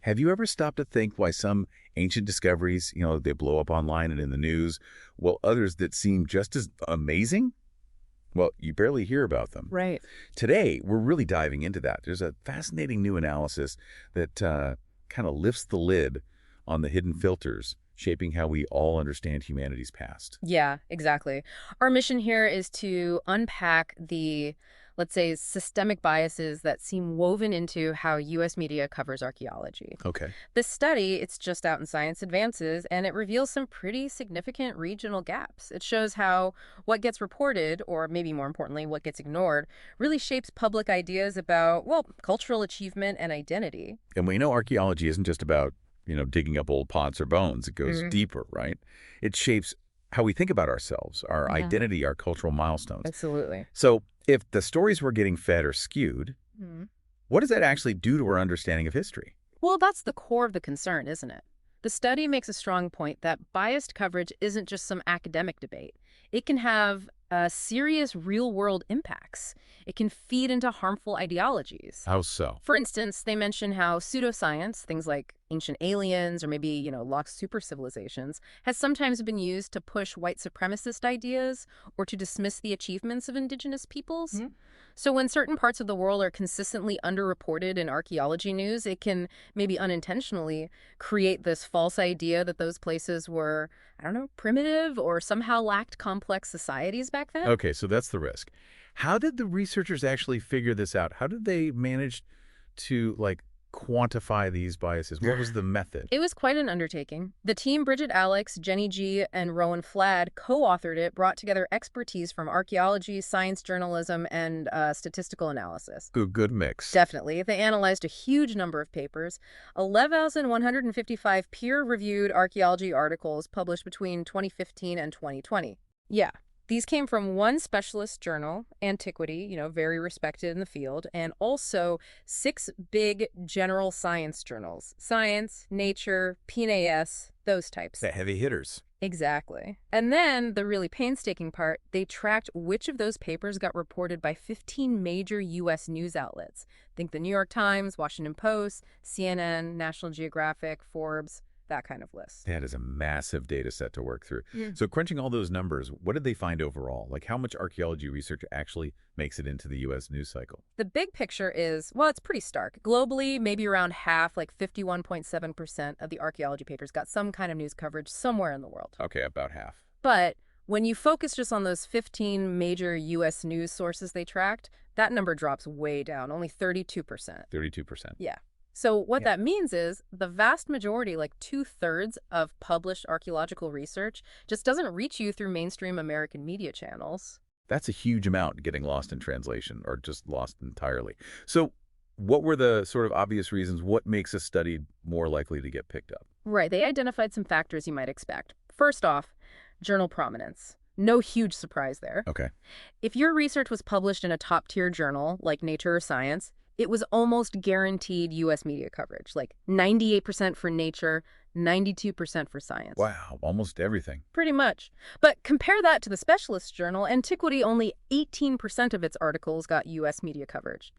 Have you ever stopped to think why some ancient discoveries, they blow up online and in the news, while others that seem just as amazing? Well, you barely hear about them. Right. Today, we're really diving into that. There's a fascinating new analysis that kind of lifts the lid on the hidden filters, shaping how we all understand humanity's past. Yeah, exactly. Our mission here is to unpack the, let's say, systemic biases that seem woven into how U.S. media covers archaeology. Okay. This study, it's just out in Science Advances, and it reveals some pretty significant regional gaps. It shows how what gets reported, or maybe more importantly, what gets ignored, really shapes public ideas about, well, cultural achievement and identity. And we know archaeology isn't just about, digging up old pots or bones. It goes deeper, right? It shapes how we think about ourselves, our identity, our cultural milestones. Absolutely. So if the stories we're getting fed are skewed, Mhm. what does that actually do to our understanding of history? Well, that's the core of the concern, isn't it? The study makes a strong point that biased coverage isn't just some academic debate. It can have serious real-world impacts. It can feed into harmful ideologies. How so? For instance, they mention how pseudoscience, things like ancient aliens or maybe, lost super civilizations, has sometimes been used to push white supremacist ideas or to dismiss the achievements of indigenous peoples. So when certain parts of the world are consistently underreported in archaeology news, it can maybe unintentionally create this false idea that those places were, I don't know, primitive or somehow lacked complex societies back then. Okay, so that's the risk. How did the researchers actually figure this out? How did they manage to, quantify these biases? What was the method? It was quite an undertaking. The team Bridget Alex, Jenny G., and Rowan Flad co-authored it, brought together expertise from archaeology, science journalism, and statistical analysis. Good mix. Definitely. They analyzed a huge number of papers, 11,155 peer-reviewed archaeology articles published between 2015 and 2020. Yeah. These came from one specialist journal, Antiquity, very respected in the field, and also 6 big general science journals, Science, Nature, PNAS, those types. The heavy hitters. Exactly. And then the really painstaking part, they tracked which of those papers got reported by 15 major U.S. news outlets. Think the New York Times, Washington Post, CNN, National Geographic, Forbes, that kind of list. That is a massive data set to work through. Yeah. So crunching all those numbers, what did they find overall? How much archaeology research actually makes it into the U.S. news cycle? The big picture is, well, it's pretty stark. Globally, maybe around half, 51.7% of the archaeology papers got some kind of news coverage somewhere in the world. Okay, about half. But when you focus just on those 15 major U.S. news sources they tracked, that number drops way down, only 32%. 32%. Yeah. So what that means is the vast majority, 2/3 of published archaeological research, just doesn't reach you through mainstream American media channels. That's a huge amount getting lost in translation or just lost entirely. So what were the sort of obvious reasons? What makes a study more likely to get picked up? Right. They identified some factors you might expect. First off, journal prominence. No huge surprise there. Okay. If your research was published in a top-tier journal like Nature or Science, it was almost guaranteed U.S. media coverage, 98% for Nature, 92% for Science. Wow, almost everything. Pretty much. But compare that to the specialist journal, Antiquity, only 18% of its articles got U.S. media coverage.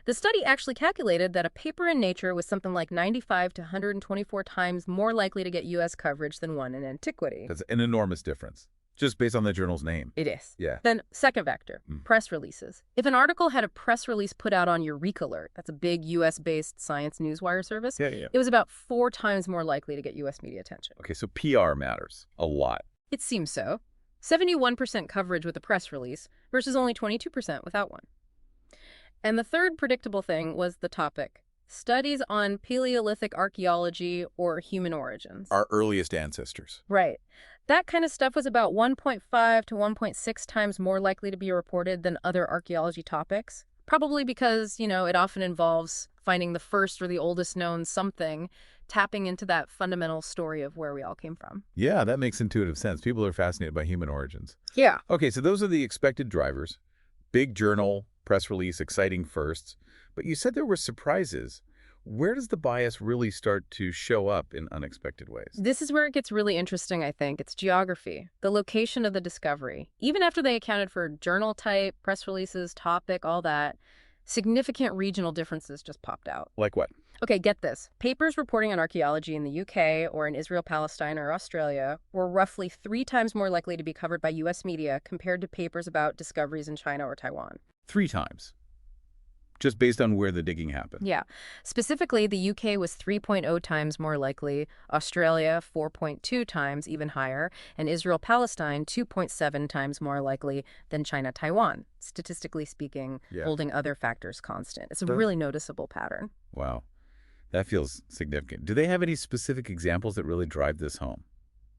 The study actually calculated that a paper in Nature was something like 95 to 124 times more likely to get U.S. coverage than one in Antiquity. That's an enormous difference, just based on the journal's name. It is. Yeah. Then, second vector, press releases. If an article had a press release put out on Eureka Alert, that's a big U.S.-based science newswire service, Yeah. it was about 4 times more likely to get U.S. media attention. Okay, so PR matters a lot. It seems so. 71% coverage with a press release versus only 22% without one. And the third predictable thing was the topic. Studies on Paleolithic archaeology or human origins. Our earliest ancestors. Right. That kind of stuff was about 1.5 to 1.6 times more likely to be reported than other archaeology topics. Probably because, it often involves finding the first or the oldest known something, tapping into that fundamental story of where we all came from. Yeah, that makes intuitive sense. People are fascinated by human origins. Yeah. Okay, so those are the expected drivers. Big journal, press release, exciting firsts. But you said there were surprises. Where does the bias really start to show up in unexpected ways? This is where it gets really interesting, I think. It's geography, the location of the discovery. Even after they accounted for journal type, press releases, topic, all that, significant regional differences just popped out. Like what? Okay, get this. Papers reporting on archaeology in the UK or in Israel, Palestine, or Australia were roughly 3 times more likely to be covered by U.S. media compared to papers about discoveries in China or Taiwan. 3 times, just based on where the digging happened. Yeah. Specifically, the UK was 3.0 times more likely, Australia 4.2 times, even higher, and Israel, Palestine 2.7 times more likely than China, Taiwan, statistically speaking, Yeah. holding other factors constant. It's a really noticeable pattern. Wow. That feels significant. Do they have any specific examples that really drive this home?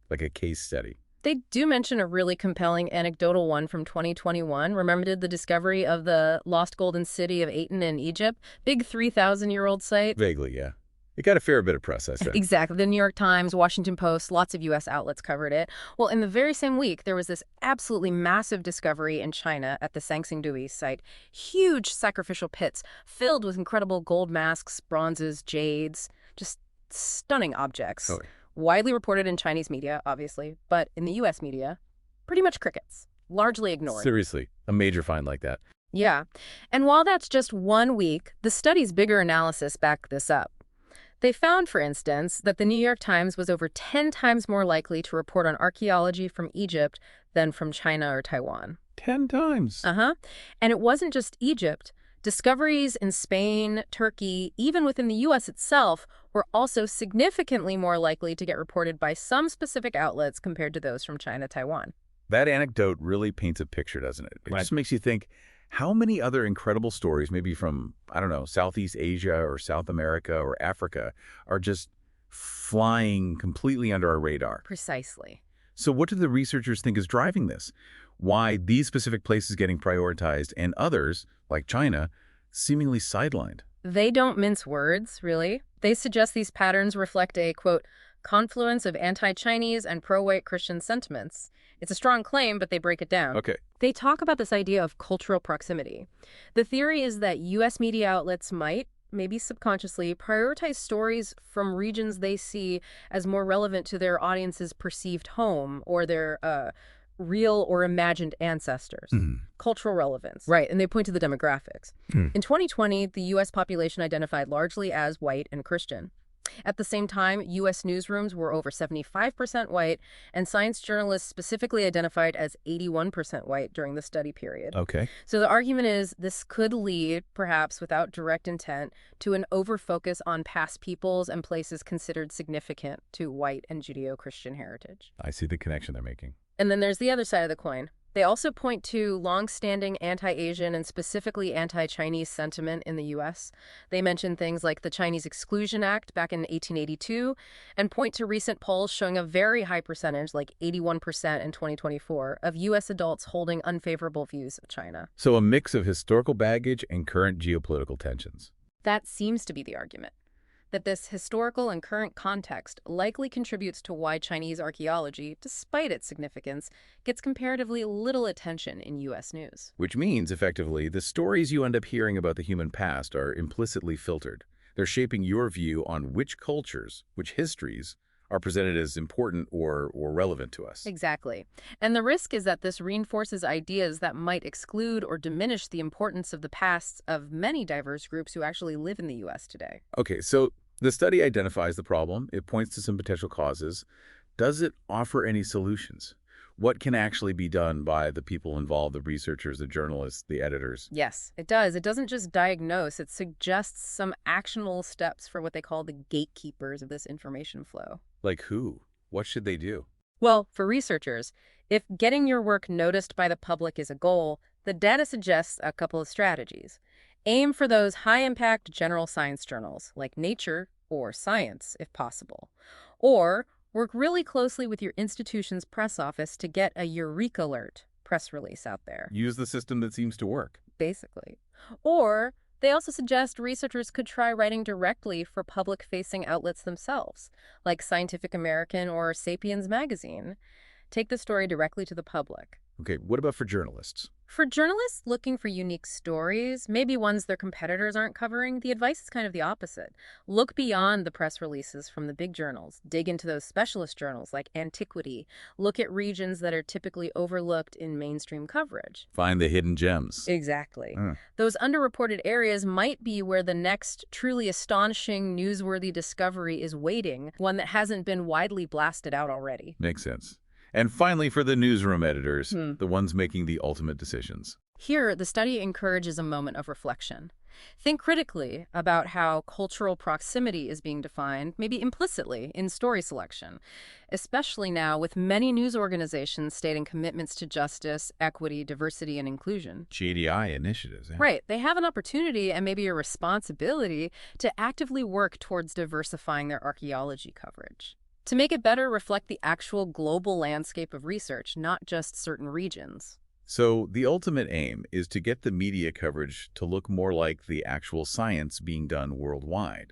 Like a case study? They do mention a really compelling anecdotal one from 2021. Remember the discovery of the lost golden city of Aten in Egypt? Big 3,000-year-old site? Vaguely, yeah. It got a fair bit of press, I said. Exactly. The New York Times, Washington Post, lots of U.S. outlets covered it. Well, in the very same week, there was this absolutely massive discovery in China at the Sangxingdui site. Huge sacrificial pits filled with incredible gold masks, bronzes, jades, just stunning objects. Oh. Widely reported in Chinese media, obviously, but in the U.S. media, pretty much crickets. Largely ignored. Seriously, a major find like that. Yeah. And while that's just 1 week, the study's bigger analysis backed this up. They found, for instance, that the New York Times was over 10 times more likely to report on archaeology from Egypt than from China or Taiwan. 10 times. Uh-huh. And it wasn't just Egypt. Discoveries in Spain, Turkey, even within the U.S. itself, were also significantly more likely to get reported by some specific outlets compared to those from China, Taiwan. That anecdote really paints a picture, doesn't it? It just makes you think, how many other incredible stories, maybe from, I don't know, Southeast Asia or South America or Africa, are just flying completely under our radar? Precisely. So what do the researchers think is driving this? Why these specific places getting prioritized and others, like China, seemingly sidelined? They don't mince words, really. They suggest these patterns reflect a, quote, confluence of anti-Chinese and pro-white Christian sentiments. It's a strong claim, but they break it down. Okay. They talk about this idea of cultural proximity. The theory is that U.S. media outlets might, maybe subconsciously, prioritize stories from regions they see as more relevant to their audience's perceived home or their real or imagined ancestors. Cultural relevance. Right, and they point to the demographics. In 2020, the U.S. population identified largely as white and Christian. At the same time, U.S. newsrooms were over 75% white, and science journalists specifically identified as 81% white during the study period. Okay. So the argument is this could lead, perhaps without direct intent, to an overfocus on past peoples and places considered significant to white and Judeo-Christian heritage. I see the connection they're making. And then there's the other side of the coin. They also point to long-standing anti-Asian and specifically anti-Chinese sentiment in the U.S. They mention things like the Chinese Exclusion Act back in 1882 and point to recent polls showing a very high percentage, like 81% in 2024, of U.S. adults holding unfavorable views of China. So a mix of historical baggage and current geopolitical tensions. That seems to be the argument. That this historical and current context likely contributes to why Chinese archaeology, despite its significance, gets comparatively little attention in U.S. news. Which means, effectively, the stories you end up hearing about the human past are implicitly filtered. They're shaping your view on which cultures, which histories, are presented as important or relevant to us. Exactly. And the risk is that this reinforces ideas that might exclude or diminish the importance of the pasts of many diverse groups who actually live in the U.S. today. Okay, so the study identifies the problem. It points to some potential causes. Does it offer any solutions? What can actually be done by the people involved, the researchers, the journalists, the editors? Yes, it does. It doesn't just diagnose. It suggests some actionable steps for what they call the gatekeepers of this information flow. Like who? What should they do? Well, for researchers, if getting your work noticed by the public is a goal, the data suggests a couple of strategies. Aim for those high-impact general science journals, like Nature or Science, if possible. Or work really closely with your institution's press office to get a Eureka Alert press release out there. Use the system that seems to work. Basically. Or they also suggest researchers could try writing directly for public-facing outlets themselves, like Scientific American or Sapiens magazine. Take the story directly to the public. Okay, what about for journalists? For journalists looking for unique stories, maybe ones their competitors aren't covering, the advice is kind of the opposite. Look beyond the press releases from the big journals. Dig into those specialist journals like Antiquity. Look at regions that are typically overlooked in mainstream coverage. Find the hidden gems. Exactly. Uh, Those underreported areas might be where the next truly astonishing, newsworthy discovery is waiting, one that hasn't been widely blasted out already. Makes sense. And finally, for the newsroom editors, Hmm. the ones making the ultimate decisions. Here, the study encourages a moment of reflection. Think critically about how cultural proximity is being defined, maybe implicitly, in story selection, especially now with many news organizations stating commitments to justice, equity, diversity, and inclusion. GDI initiatives. Right, they have an opportunity and maybe a responsibility to actively work towards diversifying their archaeology coverage. To make it better reflect the actual global landscape of research, not just certain regions. So the ultimate aim is to get the media coverage to look more like the actual science being done worldwide,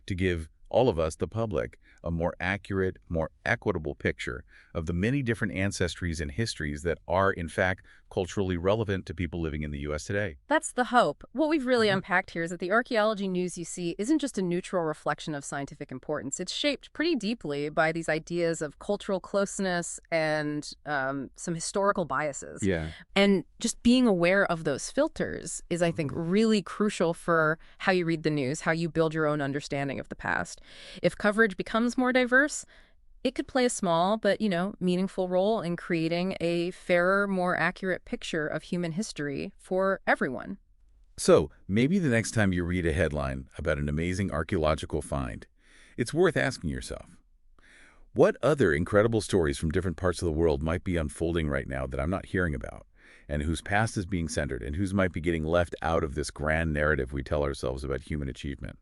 to give all of us, the public, a more accurate, more equitable picture of the many different ancestries and histories that are, in fact, culturally relevant to people living in the U.S. today. That's the hope. What we've really unpacked here is that the archaeology news you see isn't just a neutral reflection of scientific importance. It's shaped pretty deeply by these ideas of cultural closeness and some historical biases. Yeah. And just being aware of those filters is, I think, really crucial for how you read the news, how you build your own understanding of the past. If coverage becomes more diverse, it could play a small but, meaningful role in creating a fairer, more accurate picture of human history for everyone. So maybe the next time you read a headline about an amazing archaeological find, it's worth asking yourself, what other incredible stories from different parts of the world might be unfolding right now that I'm not hearing about, and whose past is being centered, and whose might be getting left out of this grand narrative we tell ourselves about human achievement?